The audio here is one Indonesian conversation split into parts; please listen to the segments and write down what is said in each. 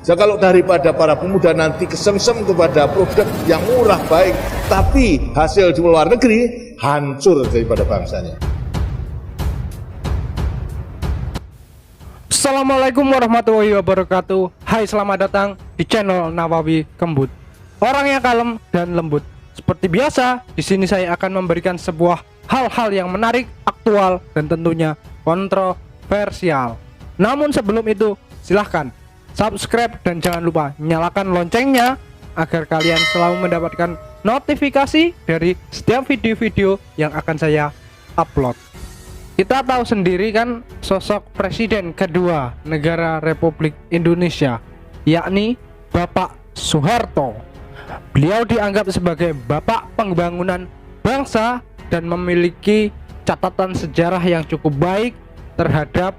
Kalau daripada para pemuda nanti kesengsem kepada produk yang murah baik, tapi hasil di luar negeri hancur daripada bangsanya. Assalamualaikum warahmatullahi wabarakatuh. Hai, selamat datang di channel Nawawi Kembut. Orang yang kalem dan lembut. Seperti biasa, di sini saya akan memberikan sebuah hal-hal yang menarik, aktual, dan tentunya kontroversial. Namun sebelum itu, silahkan subscribe dan jangan lupa nyalakan loncengnya agar kalian selalu mendapatkan notifikasi dari setiap video-video yang akan saya upload. Kita tahu sendiri kan sosok presiden kedua negara Republik Indonesia, yakni Bapak Soeharto. Beliau dianggap sebagai bapak pembangunan bangsa dan memiliki catatan sejarah yang cukup baik terhadap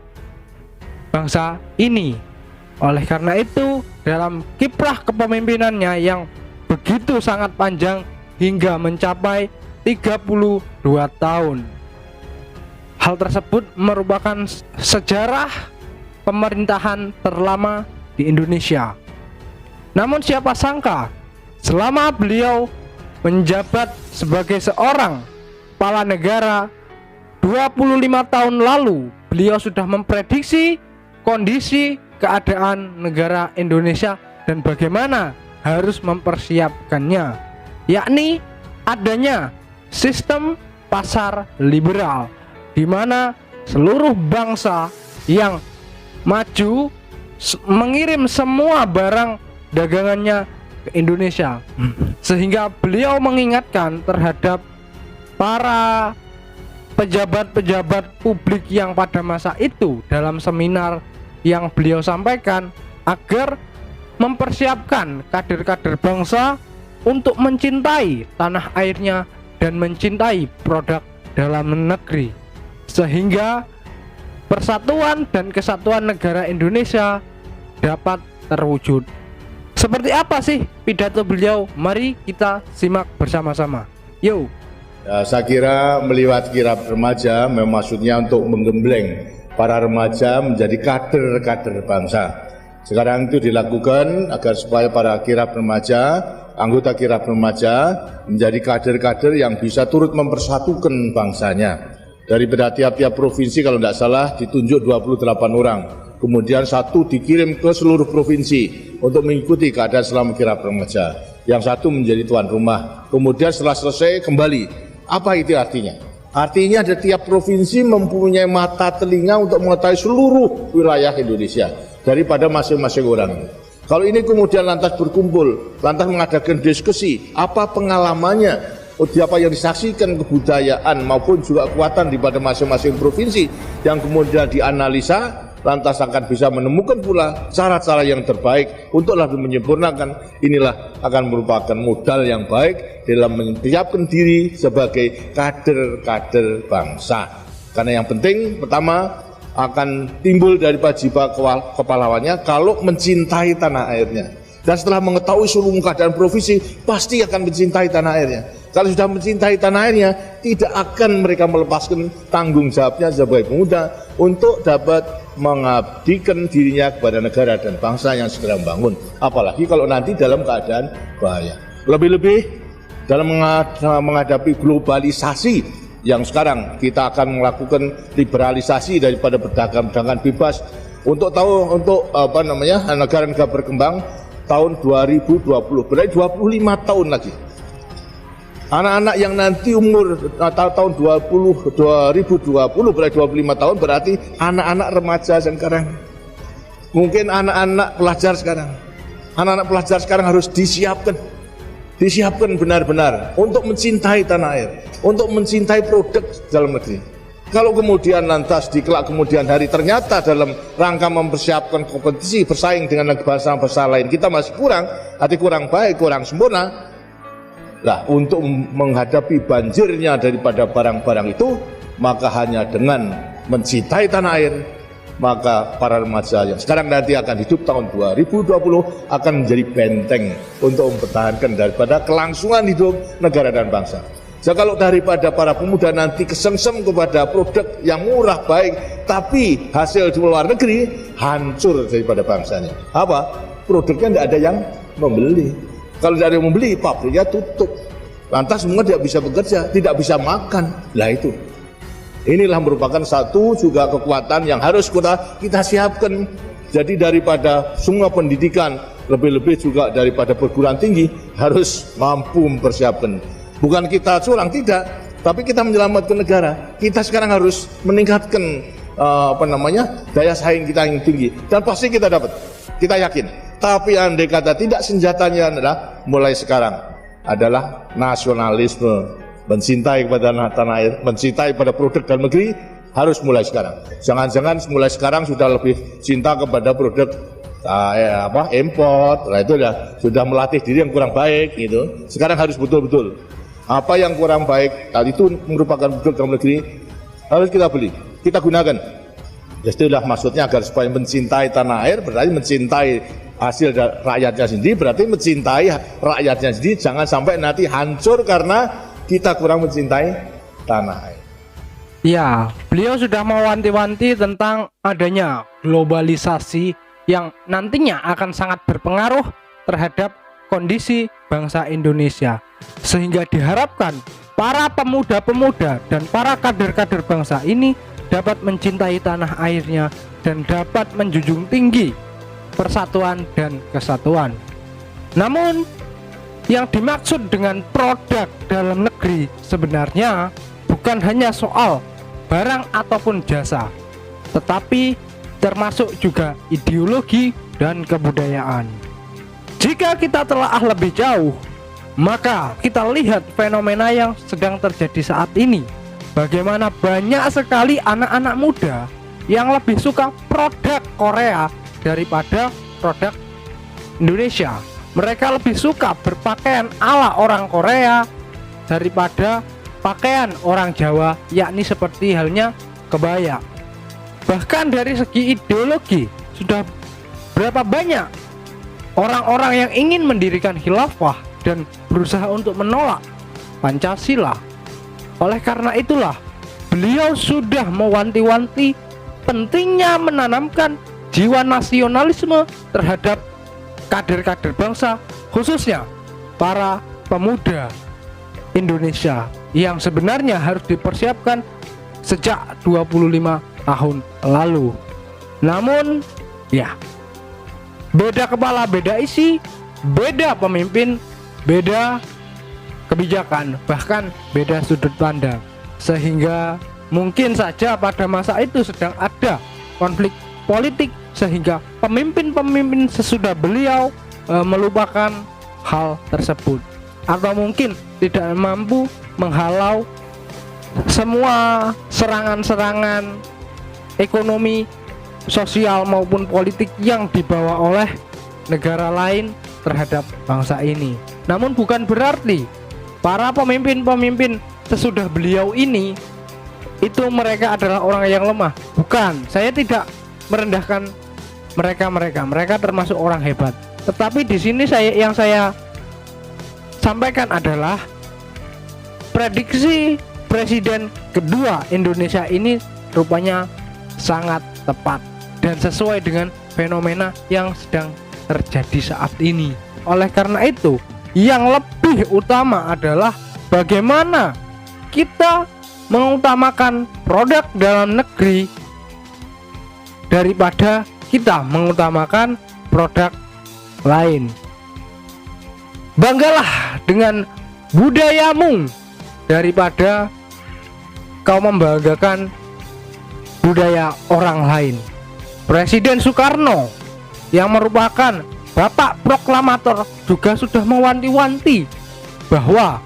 bangsa ini. Oleh karena itu, dalam kiprah kepemimpinannya yang begitu sangat panjang hingga mencapai 32 tahun. Hal tersebut merupakan sejarah pemerintahan terlama di Indonesia. Namun siapa sangka selama beliau menjabat sebagai seorang kepala negara 25 tahun lalu, beliau sudah memprediksi kondisi keadaan negara Indonesia dan bagaimana harus mempersiapkannya, yakni adanya sistem pasar liberal di mana seluruh bangsa yang maju mengirim semua barang dagangannya ke Indonesia. Sehingga beliau mengingatkan terhadap para pejabat-pejabat publik yang pada masa itu dalam seminar yang beliau sampaikan agar mempersiapkan kader-kader bangsa untuk mencintai tanah airnya dan mencintai produk dalam negeri, sehingga persatuan dan kesatuan negara Indonesia dapat terwujud. Seperti apa sih pidato beliau? Mari kita simak bersama-sama. Yo. Ya, saya kira melihat kirap remaja memang maksudnya untuk menggembleng para remaja menjadi kader-kader bangsa. Sekarang itu dilakukan agar supaya para kirap remaja, anggota kirap remaja menjadi kader-kader yang bisa turut mempersatukan bangsanya. Daripada tiap-tiap provinsi kalau tidak salah ditunjuk 28 orang. Kemudian satu dikirim ke seluruh provinsi untuk mengikuti keadaan selama kirap remaja. Yang satu menjadi tuan rumah. Kemudian setelah selesai kembali. Apa itu artinya? Artinya ada tiap provinsi mempunyai mata telinga untuk mengetahui seluruh wilayah Indonesia daripada masing-masing orang. Kalau ini kemudian lantas berkumpul, lantas mengadakan diskusi, apa pengalamannya, apa yang disaksikan kebudayaan maupun juga kekuatan daripada masing-masing provinsi yang kemudian dianalisa, lantas akan bisa menemukan pula cara-cara yang terbaik untuk lebih menyempurnakan. Inilah akan merupakan modal yang baik dalam menyiapkan diri sebagai kader-kader bangsa. Karena yang penting pertama akan timbul daripada jiwa kepahlawannya kalau mencintai tanah airnya. Dan setelah mengetahui seluruh keadaan provinsi pasti akan mencintai tanah airnya. Kalau sudah mencintai tanah airnya, tidak akan mereka melepaskan tanggung jawabnya sebagai pemuda untuk dapat mengabdikan dirinya kepada negara dan bangsa yang segera membangun. Apalagi kalau nanti dalam keadaan bahaya. Lebih-lebih dalam menghadapi globalisasi yang sekarang kita akan melakukan liberalisasi daripada perdagangan bebas untuk negara-negara berkembang tahun 2020, berarti 25 tahun lagi. Anak-anak yang nanti umur tahun 2020 berarti 25 tahun, berarti anak-anak remaja sekarang. Mungkin anak-anak pelajar sekarang. Anak-anak pelajar sekarang harus disiapkan benar-benar untuk mencintai tanah air, untuk mencintai produk dalam negeri. Kalau kemudian lantas di kelak kemudian hari ternyata dalam rangka mempersiapkan kompetisi bersaing dengan bangsa-bangsa lain kita masih kurang baik, kurang sempurna. Nah, untuk menghadapi banjirnya daripada barang-barang itu, maka hanya dengan mencintai tanah air, maka para remaja yang sekarang nanti akan hidup tahun 2020 akan menjadi benteng untuk mempertahankan daripada kelangsungan hidup negara dan bangsa. Kalau daripada para pemuda nanti kesengsem kepada produk yang murah baik, tapi hasil di luar negeri hancur daripada bangsanya. Apa? produknya tidak ada yang membeli. Kalau tidak ada yang membeli, pabriknya tutup. Lantas semua tidak bisa bekerja, tidak bisa makan. Lah itu. Inilah merupakan satu juga kekuatan yang harus kita siapkan. Jadi daripada semua pendidikan, lebih-lebih juga daripada perguruan tinggi, harus mampu mempersiapkan. Bukan kita curang, tidak, tapi kita menyelamatkan negara. Kita sekarang harus meningkatkan daya saing kita yang tinggi, dan pasti kita dapat, kita yakin. Tapi andai kata tidak, senjatanya adalah mulai sekarang adalah nasionalisme, mencintai kepada tanah air, mencintai pada produk dalam negeri, harus mulai sekarang. Jangan-jangan mulai sekarang sudah lebih cinta kepada produk import. Nah, itu sudah melatih diri yang kurang baik gitu. Sekarang harus betul-betul apa yang kurang baik tadi itu merupakan produk dalam negeri, harus kita beli, kita gunakan. Itulah maksudnya, agar supaya mencintai tanah air berarti mencintai hasil rakyatnya sendiri, berarti mencintai rakyatnya sendiri. Jangan sampai nanti hancur karena kita kurang mencintai tanah air. Ya, beliau sudah mewanti-wanti tentang adanya globalisasi yang nantinya akan sangat berpengaruh terhadap kondisi bangsa Indonesia, sehingga diharapkan para pemuda-pemuda dan para kader-kader bangsa ini dapat mencintai tanah airnya dan dapat menjunjung tinggi persatuan dan kesatuan. Namun yang dimaksud dengan produk dalam negeri sebenarnya bukan hanya soal barang ataupun jasa, tetapi termasuk juga ideologi dan kebudayaan. Jika kita telaah lebih jauh, maka kita lihat fenomena yang sedang terjadi saat ini. Bagaimana banyak sekali anak-anak muda yang lebih suka produk Korea daripada produk Indonesia. Mereka lebih suka berpakaian ala orang Korea daripada pakaian orang Jawa, yakni seperti halnya kebaya. Bahkan dari segi ideologi, sudah berapa banyak orang-orang yang ingin mendirikan khilafah dan berusaha untuk menolak Pancasila. Oleh karena itulah, beliau sudah mewanti-wanti pentingnya menanamkan jiwa nasionalisme terhadap kader-kader bangsa, khususnya para pemuda Indonesia yang sebenarnya harus dipersiapkan sejak 25 tahun lalu. Namun ya, beda kepala, beda isi, beda pemimpin, beda kebijakan, bahkan beda sudut pandang, sehingga mungkin saja pada masa itu sedang ada konflik politik, sehingga pemimpin-pemimpin sesudah beliau melupakan hal tersebut, atau mungkin tidak mampu menghalau semua serangan-serangan ekonomi, sosial maupun politik yang dibawa oleh negara lain terhadap bangsa ini. Namun bukan berarti para pemimpin-pemimpin sesudah beliau ini itu mereka adalah orang yang lemah. Bukan, saya tidak merendahkan mereka termasuk orang hebat. Tetapi di sini yang saya sampaikan adalah prediksi presiden kedua Indonesia ini rupanya sangat tepat dan sesuai dengan fenomena yang sedang terjadi saat ini. Oleh karena itu, yang lebih utama adalah bagaimana kita mengutamakan produk dalam negeri daripada kita mengutamakan produk lain. Banggalah dengan budayamu daripada kau membanggakan budaya orang lain. Presiden Soekarno yang merupakan bapak proklamator juga sudah mewanti-wanti bahwa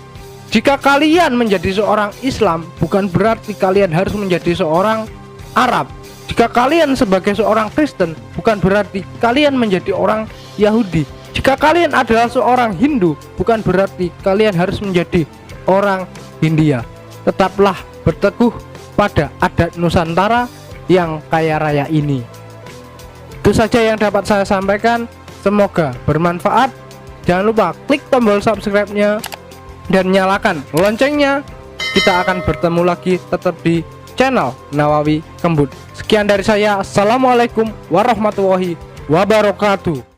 jika kalian menjadi seorang Islam, bukan berarti kalian harus menjadi seorang Arab. Jika kalian sebagai seorang Kristen, bukan berarti kalian menjadi orang Yahudi. Jika kalian adalah seorang Hindu, bukan berarti kalian harus menjadi orang Hindia. Tetaplah berteguh pada adat Nusantara yang kaya raya ini. Itu saja yang dapat saya sampaikan. Semoga bermanfaat. Jangan lupa klik tombol subscribe-nya dan nyalakan loncengnya. Kita akan bertemu lagi tetap di channel Nawawi Kembut. Sekian dari saya. Assalamualaikum warahmatullahi wabarakatuh.